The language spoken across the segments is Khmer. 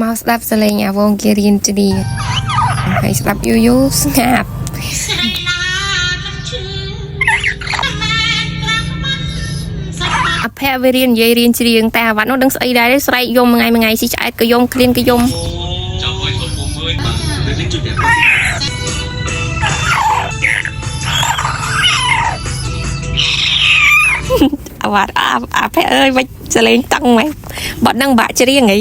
មកស្ដាប់សលេងអាវងគេរៀនច្រៀងហើយស្ដាប់យូរយូរស្ងាត់អភ័យវារៀននិយាយរៀនច្រៀងតែអាវ៉ាត់នោះដឹងស្អីដែរស្រែកយំមួយថ្ងៃស៊ីឆ្អែតក៏យំឃ្លានក៏យំអាវ៉ាត់អាភ័យអើយវិញសលេងតឹងមែនបាត់នឹងបាក់ច្រៀងហី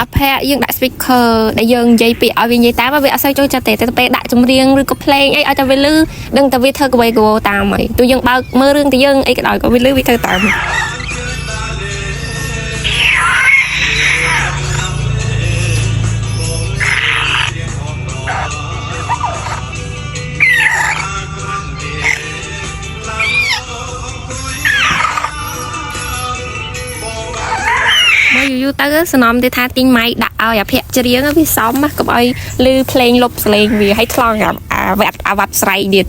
អភ័យយើងដាក់ speaker ដែលយើងនិយាយពីឲ្យវានិយាយតាមវាអត់សូវចូលចិត្តទេតែពេលដាក់ចម្រៀងឬក៏ភ្លេងអីឲ្យតែវាលឺដឹងតែវាធ្វើក្បៃក្បោតាមហើយទោះយើងបើកមើលរឿងតែយើងអីក៏ដោយក៏វាលឺវាធ្វើតាមយូរទៅសំណំទេថាទីងម៉ៃដាក់ឲ្យអាភ័យច្រៀងវាសមកុំឲ្យលឺភ្លេងលុបសលេងវាឲ្យថ្លង់អាវ៉ាត់ស្រ័យទៀត